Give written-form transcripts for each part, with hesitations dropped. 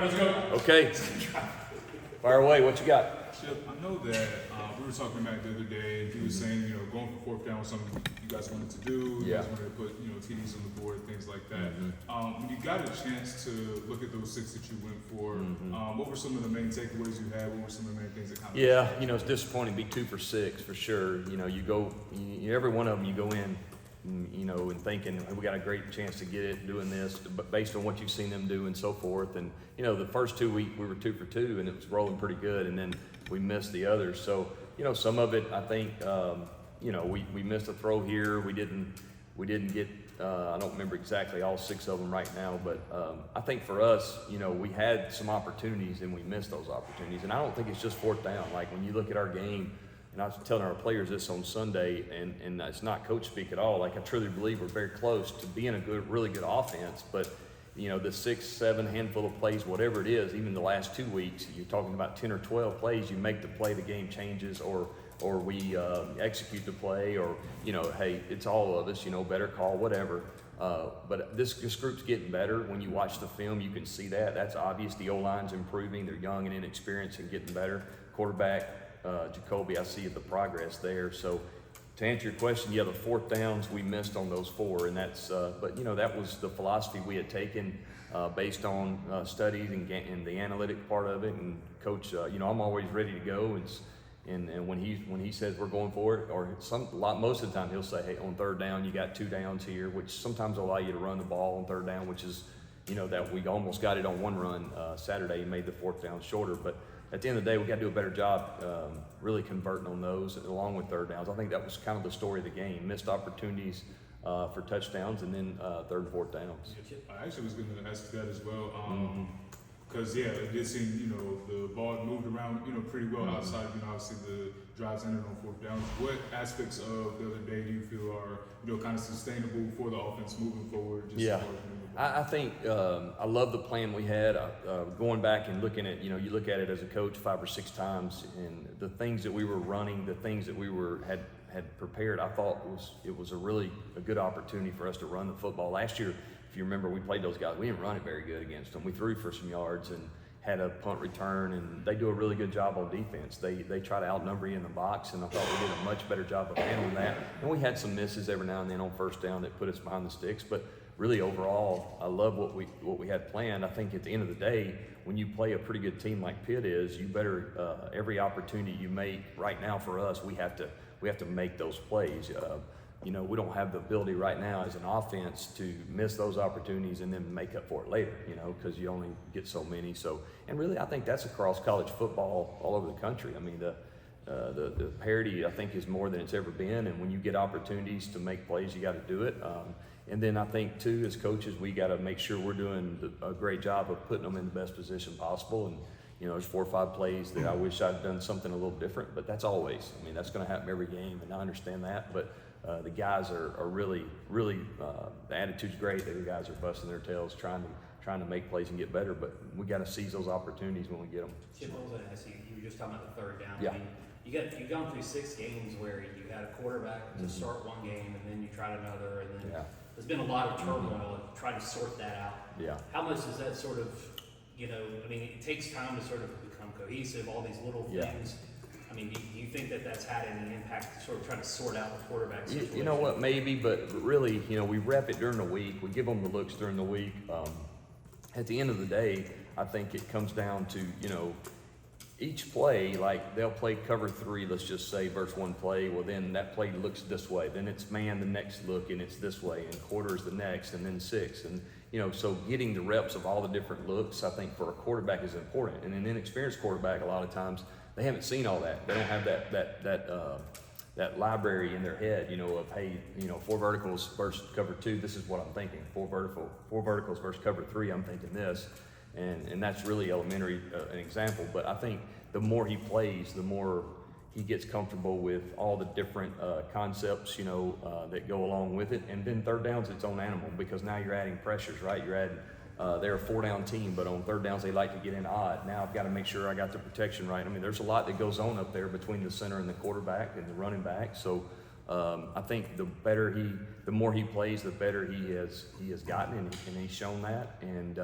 Let's go. Okay. Fire away. What you got? Chip, I know that we were talking about the other day, and he was saying, going for fourth down was something you guys wanted to do. You guys wanted to put, TDs on the board, things like that. When you got a chance to look at those 6 that you went for, what were some of the main takeaways you had? What were some of the main things that kind of... Yeah, it's disappointing to be 2 for 6 for sure. You go, every one of them you go in, and thinking we got a great chance to get it doing this, but based on what you've seen them do and so forth. And the first 2 weeks we were 2 for 2 and it was rolling pretty good, and then we missed the others. So some of it I think we missed a throw here. We didn't get I don't remember exactly all 6 of them right now, but I think for us, we had some opportunities and we missed those opportunities. And I don't think it's just fourth down. Like when you look at our game, and I was telling our players this on Sunday, and it's not coach speak at all. Like I truly believe we're very close to being a really good offense, but the 6, 7 handful of plays, whatever it is, even the last 2 weeks, you're talking about 10 or 12 plays. You make the play, the game changes, or we execute the play, or hey, it's all of us. Better call, whatever. But this group's getting better. When you watch the film, you can see that. That's obvious. The O-line's improving. They're young and inexperienced and getting better. Quarterback. Jacoby, I see the progress there. So to answer your question, the fourth downs we missed on those 4, and that's but that was the philosophy we had taken based on studies and the analytic part of it. And coach, I'm always ready to go, and when he says we're going for it, or most of the time he'll say, hey, on third down you got 2 downs here, which sometimes allow you to run the ball on third down, which is that we almost got it on one run Saturday and made the fourth down shorter. But at the end of the day, we got to do a better job really converting on those along with third downs. I think that was kind of the story of the game. Missed opportunities for touchdowns, and then third and fourth downs. I actually was going to ask that as well. Because, it did seem, the ball moved around, pretty well outside of, obviously the drives ended on fourth downs. What aspects of the other day do you feel are, kind of sustainable for the offense moving forward? I think I love the plan we had. Going back and looking at, you look at it as a coach 5 or 6 times, and the things that we were running, the things that we had prepared, I thought it was a good opportunity for us to run the football. Last year, if you remember, we played those guys. We didn't run it very good against them. We threw for some yards and had a punt return, and they do a really good job on defense. They try to outnumber you in the box, and I thought we did a much better job of handling that. And we had some misses every now and then on first down that put us behind the sticks, but really overall, I love what we had planned. I think at the end of the day, when you play a pretty good team like Pitt is, you better every opportunity you make. Right now for us, we have to make those plays. We don't have the ability right now as an offense to miss those opportunities and then make up for it later, because you only get so many. So, and really, I think that's across college football all over the country. I mean, the parity, I think, is more than it's ever been. And when you get opportunities to make plays, you got to do it. And then I think, too, as coaches, we got to make sure we're doing a great job of putting them in the best position possible. And, there's 4 or 5 plays that I wish I'd done something a little different, but that's always, that's going to happen every game, and I understand that. But the guys are really, really, the attitude's great. The guys are busting their tails trying to make plays and get better, but we got to seize those opportunities when we get them. Chip, I was going to ask you, you were just talking about the third down. Yeah. You've gone through 6 games where you had a quarterback to start one game, and then you tried another, and then there's been a lot of turmoil of trying to sort that out. Yeah. How much does that sort of, it takes time to sort of become cohesive, all these little things. Do you think that that's had any impact to sort of try to sort out the quarterback situation? You know what, maybe, but really, we rep it during the week. We give them the looks during the week. At the end of the day, I think it comes down to, each play, like they'll play cover 3, let's just say, versus one play. Well, then that play looks this way. Then it's man the next look, and it's this way, and quarter is the next, and then 6. And, so getting the reps of all the different looks, I think, for a quarterback is important. And an inexperienced quarterback, a lot of times, they haven't seen all that. They don't have that library in their head, of, hey, 4 verticals versus cover 2, this is what I'm thinking. 4 verticals versus cover 3, I'm thinking this. And that's really elementary, an example. But I think the more he plays, the more he gets comfortable with all the different concepts, that go along with it. And then third down's its own animal, because now you're adding pressures, right? You're adding, they're a 4-down team, but on third downs, they like to get in odd. Now I've got to make sure I got the protection right. There's a lot that goes on up there between the center and the quarterback and the running back. So I think the more he plays, the better he has gotten, and he's shown that. And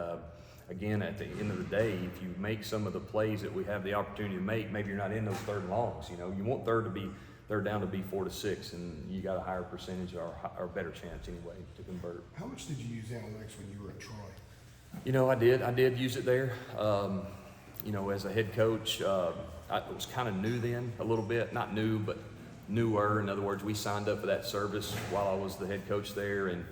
again, at the end of the day, if you make some of the plays that we have the opportunity to make, maybe you're not in those third and longs. You know, you want third down to be 4 to 6, and you got a higher percentage or better chance anyway to convert. How much did you use analytics when you were at Troy? You know, I did use it there. You know, as a head coach, I was kind of new then a little bit, not new, but newer. In other words, we signed up for that service while I was the head coach there, and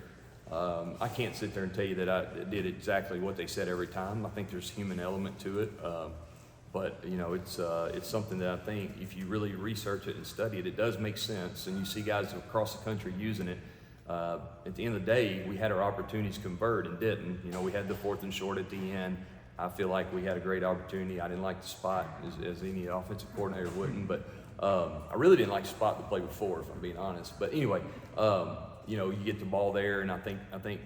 I can't sit there and tell you that I did exactly what they said every time. I think there's a human element to it, but you know, it's something that I think if you really research it and study it, it does make sense. And you see guys across the country using it. At the end of the day, we had our opportunities to convert and didn't. You know, we had the 4th and short at the end. I feel like we had a great opportunity. I didn't like the spot as any offensive coordinator wouldn't, but I really didn't like the spot to play before, if I'm being honest. But anyway, you know, you get the ball there, and I think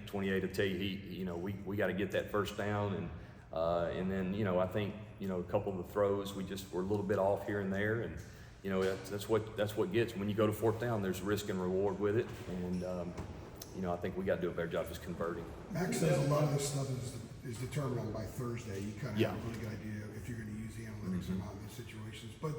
28 will tell you, you know, we got to get that first down, and then, you know, I think, you know, a couple of the throws we just were a little bit off here and there, and you know, that's what gets when you go to 4th down. There's risk and reward with it, and you know, I think we got to do a better job just converting. Max says a lot of this stuff is determined on by Thursday. You kind of Yeah. have a really good idea if you're going to use the analytics or not in these situations. But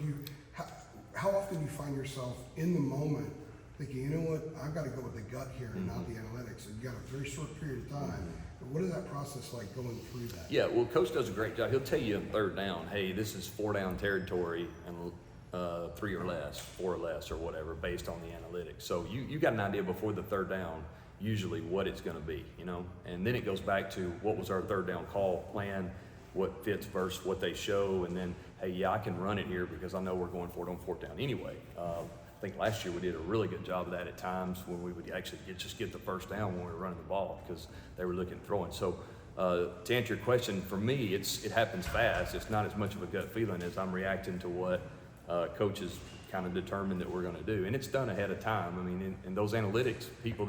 how often do you find yourself in the moment thinking, you know what, I've got to go with the gut here and not the analytics, and you got a very short period of time. But what is that process like going through that? Yeah, well, coach does a great job. He'll tell you in 3rd down, hey, this is 4 down territory, and 3 or less, 4 or less, or whatever, based on the analytics. So you got an idea before the 3rd down, usually what it's going to be, you know. And then it goes back to what was our 3rd down call plan, what fits versus what they show, and then, hey, yeah, I can run it here because I know we're going for it on 4th down anyway. I think last year we did a really good job of that at times when we would actually just get the first down when we were running the ball because they were looking at throwing. So to answer your question, for me, it happens fast. It's not as much of a gut feeling as I'm reacting to what coaches kind of determined that we're going to do. And it's done ahead of time. I mean, and those analytics people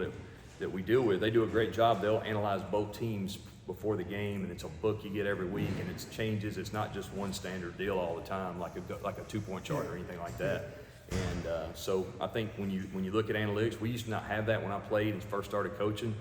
that we deal with, they do a great job. They'll analyze both teams before the game, and it's a book you get every week, and it changes. It's not just one standard deal all the time, like a 2-point chart or anything like that. And so I think when you look at analytics, we used to not have that when I played and first started coaching.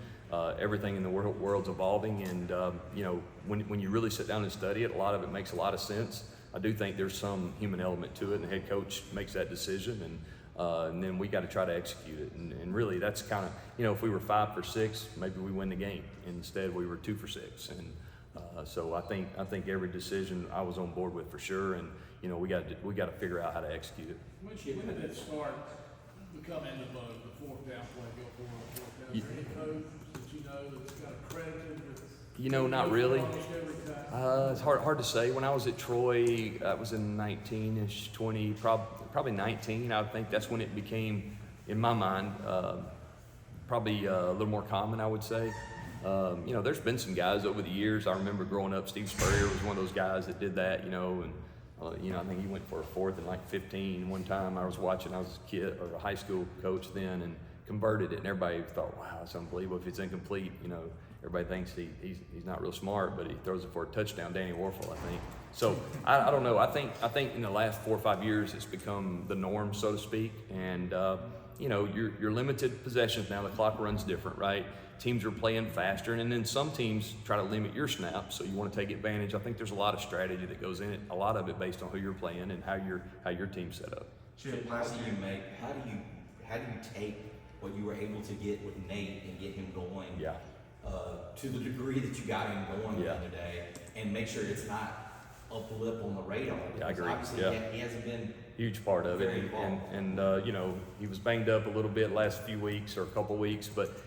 Everything in the world's evolving, and you know, when you really sit down and study it, a lot of it makes a lot of sense. I do think there's some human element to it, and the head coach makes that decision, and then we got to try to execute it. And really, that's kind of, you know, if we were 5 for 6, maybe we win the game. Instead, we were 2 for 6, and so I think every decision I was on board with for sure, and you know, we got to figure out how to execute it. When did it start becoming the 4th down play, go for it, 4th down? Is there any coach that you know that's got accredited? You know, not really. Almost every time? It's hard to say. When I was at Troy, that was in 19-ish, 20, probably 19. I think that's when it became, in my mind, probably a little more common, I would say. You know, there's been some guys over the years. I remember growing up, Steve Spurrier was one of those guys that did that, you know, and you know, I think he went for a 4th and like 15 one time. I was watching, I was a kid or a high school coach then, and converted it, and everybody thought, wow, that's unbelievable. If it's incomplete, you know, everybody thinks he's not real smart, but he throws it for a touchdown. Danny Warfel, I think. So I don't know. I think in the last 4 or 5 years, it's become the norm, so to speak. And you know, you're limited possessions now. The clock runs different, right? Teams are playing faster, and then some teams try to limit your snaps, so you want to take advantage. I think there's a lot of strategy that goes in it. A lot of it based on who you're playing and how your team's set up. Chip, how do you take what you were able to get with Nate and get him going? Yeah. To the degree that you got him going Yeah. the other day, and make sure it's not a blip on the radar. Yeah, I agree. Obviously, Yeah. he hasn't been Huge part of it, very involved. and you know, he was banged up a little bit last few weeks or a couple weeks, but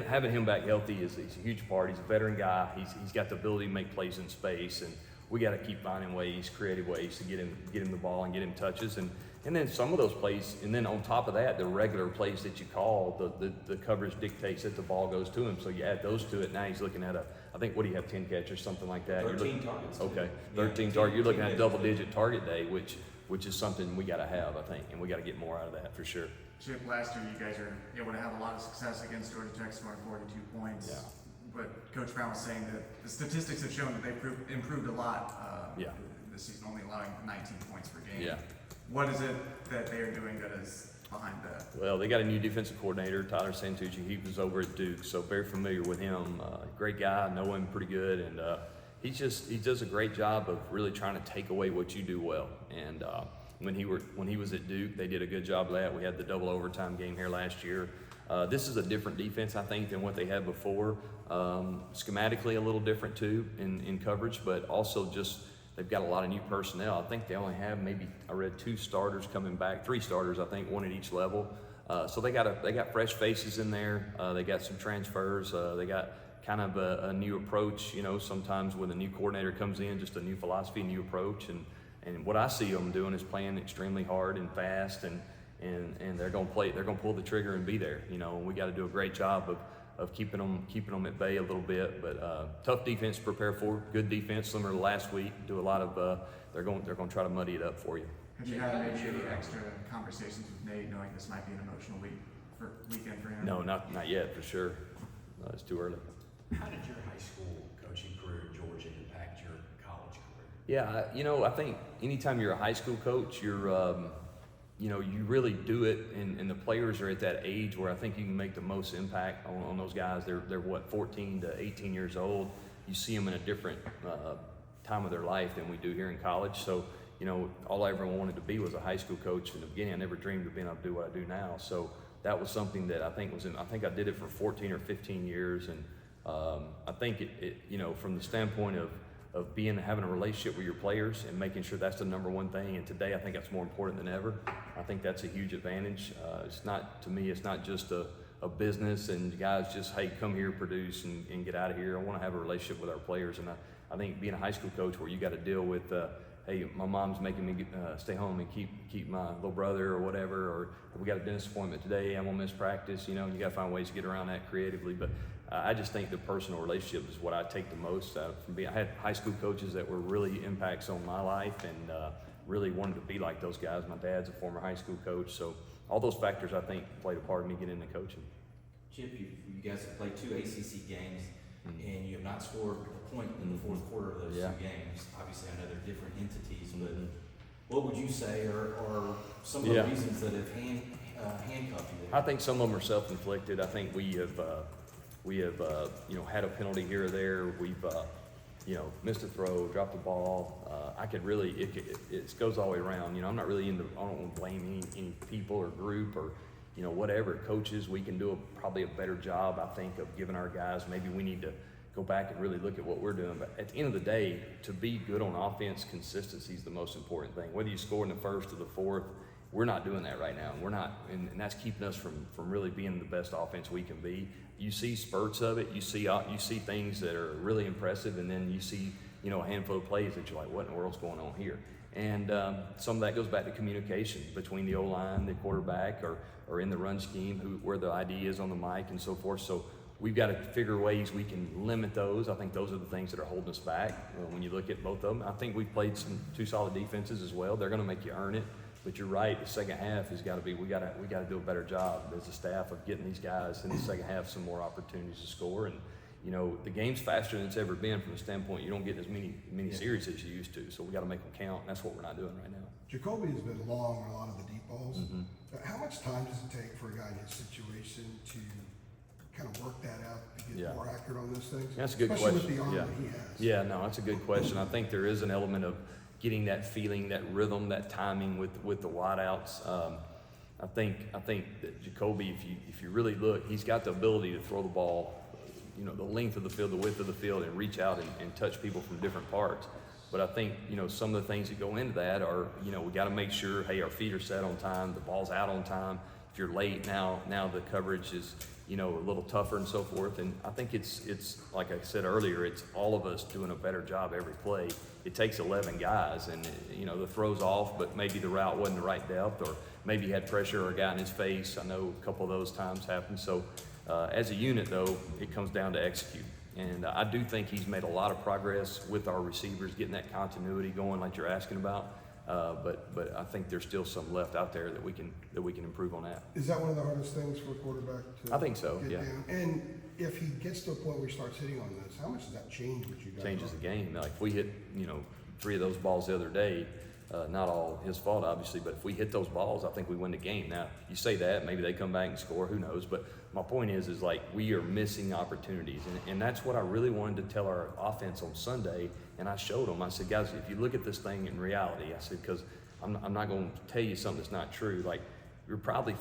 having him back healthy is a huge part. He's a veteran guy. He's got the ability to make plays in space, and we got to keep finding ways, creative ways to get him the ball and get him touches, and then some of those plays, and then on top of that, the regular plays that you call, the coverage dictates that the ball goes to him. So you add those to it. Now he's looking at I think, what do you have, 10 catches, something like that? 13 targets. Okay, Yeah, 13 targets. You're looking at a double-digit target day, which is something we got to have, I think, and we got to get more out of that for sure. Chip, last year you guys are able to have a lot of success against Georgia Tech, scoring 42 points. Yeah. But Coach Brown was saying that the statistics have shown that they've improved a lot Yeah. this season, only allowing 19 points per game. Yeah. What is it that they are doing that is behind that? Well, they got a new defensive coordinator, Tyler Santucci. He was over at Duke, so very familiar with him. Great guy, know him pretty good, and he does a great job of really trying to take away what you do well. And when he was at Duke, they did a good job of that. We had the double overtime game here last year. This is a different defense, I think, than what they had before. Schematically a little different too in coverage, but also just they've got a lot of new personnel. I think they only have maybe, I read 2 starters coming back, 3 starters, I think, 1 at each level. So they got fresh faces in there. They got some transfers. They got kind of a new approach. You know, sometimes when a new coordinator comes in, just a new philosophy, new approach. And what I see them doing is playing extremely hard and fast, and they're going to play. They're going to pull the trigger and be there. You know, and we got to do a great job of keeping them at bay a little bit. But tough defense to prepare for. Good defense, similar to last week. Do a lot of. They're going to try to muddy it up for you. Have you had maybe any extra conversations with Nate, knowing this might be an emotional weekend for him? No, not yet for sure. It's too early. How did your high school coaching career at Georgia impact your college career? Yeah, you know, I think anytime you're a high school coach, you're, you know, you really do it, and the players are at that age where I think you can make the most impact on those guys. They're what, 14 to 18 years old. You see them in a different time of their life than we do here in college. So, you know, all I ever wanted to be was a high school coach in the beginning. I never dreamed of being able to do what I do now. So that was something that I think I did it for 14 or 15 years, and I think it you know, from the standpoint of having a relationship with your players and making sure that's the number one thing. And today I think that's more important than ever. I think that's a huge advantage. It's not just a business and guys just, hey, come here, produce and get out of here. I want to have a relationship with our players. And I think being a high school coach where you got to deal with, hey, my mom's making me stay home and keep my little brother or whatever, or we got a dentist appointment today, I'm gonna miss practice, you know, you got to find ways to get around that creatively. But I just think the personal relationship is what I take the most out from being. I had high school coaches that were really impacts on my life, and really wanted to be like those guys. My dad's a former high school coach, so all those factors I think played a part in me getting into coaching. Chip, you guys have played 2 ACC games, and you have not scored a point in the fourth quarter of those 2 games. Obviously, I know they're different entities, but what would you say are some of the reasons that have handcuffed you there? I think some of them are self-inflicted. I think we have you know, had a penalty here or there. We've you know, missed a throw, dropped the ball. I could really, it goes all the way around. You know, I'm not really I don't want to blame any people or group or, you know, whatever. Coaches, we can do probably a better job, I think, of giving our guys, maybe we need to go back and really look at what we're doing. But at the end of the day, to be good on offense, consistency is the most important thing. Whether you score in the first or the fourth, we're not doing that right now. We're not, and that's keeping us from really being the best offense we can be. You see spurts of it. You see things that are really impressive, and then you see, you know, a handful of plays that you're like, what in the world's going on here? And some of that goes back to communication between the O-line, the quarterback, or in the run scheme, where the ID is on the mic and so forth. So we've got to figure ways we can limit those. I think those are the things that are holding us back when you look at both of them. I think we've played 2 solid defenses as well. They're going to make you earn it. But you're right, the second half has got to be, we got to do a better job as a staff of getting these guys in the second half some more opportunities to score. And, you know, the game's faster than it's ever been from the standpoint you don't get as many series as you used to. So we got to make them count, and that's what we're not doing right now. Jacoby has been long on a lot of the deep balls. How much time does it take for a guy in his situation to kind of work that out to get more accurate on those things? That's a good Especially question. with the arm that he has. Yeah, no, that's a good question. I think there is an element of getting that feeling, that rhythm, that timing with the wideouts. I think that Jacoby, if you really look, he's got the ability to throw the ball, you know, the length of the field, the width of the field, and reach out and touch people from different parts. But I think, you know, some of the things that go into that are, you know, we got to make sure, hey, our feet are set on time, the ball's out on time. If you're late now the coverage is, you know, a little tougher and so forth. And I think it's like I said earlier, it's all of us doing a better job every play. It takes 11 guys, and you know, the throw's off, but maybe the route wasn't the right depth, or maybe he had pressure or a guy in his face. I know a couple of those times happen. So as a unit, though, it comes down to execute. And I do think he's made a lot of progress with our receivers, getting that continuity going like you're asking about. But I think there's still some left out there that we can improve on that. Is that one of the hardest things for a quarterback to I think so, get yeah. down? And if he gets to a point where he starts hitting on this, how much does that change what you guys Changes are? the game. Like if we hit, you know, 3 of those balls the other day, not all his fault, obviously, but if we hit those balls, I think we win the game. Now, you say that, maybe they come back and score, who knows? But my point is like we are missing opportunities, and that's what I really wanted to tell our offense on Sunday. And I showed them. I said, guys, if you look at this thing in reality, I said, because I'm not going to tell you something that's not true. Like you're probably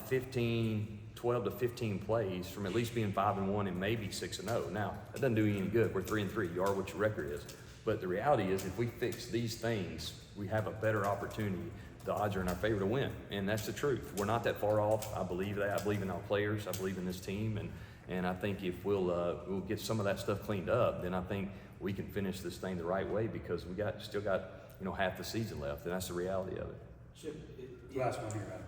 12 to 15 plays from at least being 5-1 and maybe 6-0. Now that doesn't do you any good. We're 3-3. You are what your record is. But the reality is, if we fix these things, we have a better opportunity. The odds are in our favor to win, and that's the truth. We're not that far off. I believe that. I believe in our players. I believe in this team, and I think if we'll get some of that stuff cleaned up, then I think we can finish this thing the right way because we still got half the season left, and that's the reality of it. Chip, Last one here, Adam.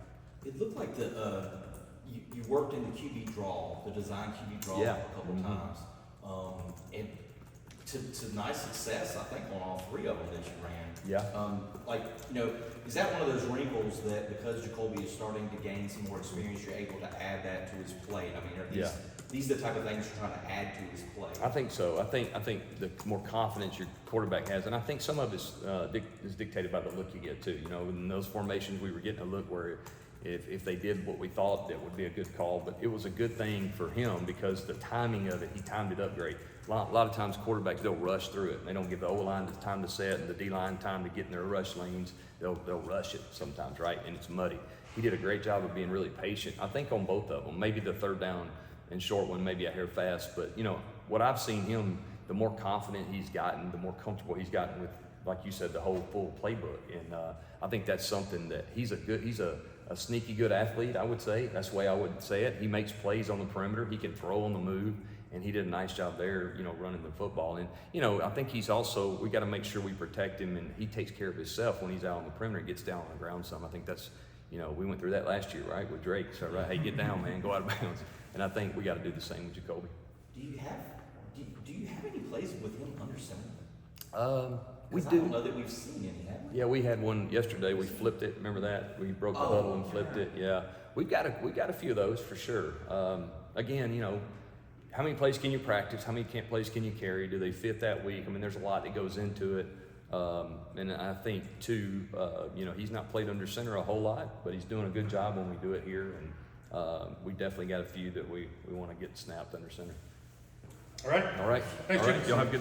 it looked like you worked in the QB draw, the design QB draw Yeah. a couple times, and to nice success, I think, on all three of them that you ran. Yeah. Is that one of those wrinkles that because Jacoby is starting to gain some more experience, you're able to add that to his plate? I mean, are these the type of things you're trying to add to his play? I think so. I think the more confidence your quarterback has, and I think some of it is dictated by the look you get too. In those formations, we were getting a look where if they did what we thought, that would be a good call. But it was a good thing for him because the timing of it, he timed it up great. A lot of times quarterbacks, they'll rush through it. They don't give the O-line time to set and the D-line time to get in their rush lanes. They'll rush it sometimes, right? And it's muddy. He did a great job of being really patient, I think, on both of them. Maybe the third down and short one, maybe I hear fast. But, what I've seen him, the more confident he's gotten, the more comfortable he's gotten with, like you said, the whole full playbook. And I think that's something that he's a sneaky good athlete, I would say. That's the way I would say it. He makes plays on the perimeter. He can throw on the move. And he did a nice job there, running the football. And, I think he's also, we got to make sure we protect him and he takes care of himself when he's out on the perimeter and gets down on the ground some. I think that's, we went through that last year, right, with Drake. So, right, hey, get down, man, go out of bounds. And I think we got to do the same with Jacoby. Do you have any plays with him under center? We I do. don't know that we've seen any, have we? Yeah, we had one yesterday. We flipped it. Remember that? We broke the huddle and flipped it. Yeah, we got a few of those for sure. Again, how many plays can you practice? How many plays can you carry? Do they fit that week? I mean, there's a lot that goes into it. And I think too, he's not played under center a whole lot, but he's doing a good job when we do it here. And we definitely got a few that we want to get snapped under center. All right. All right. Thanks, All right. Jim. Y'all have a good day.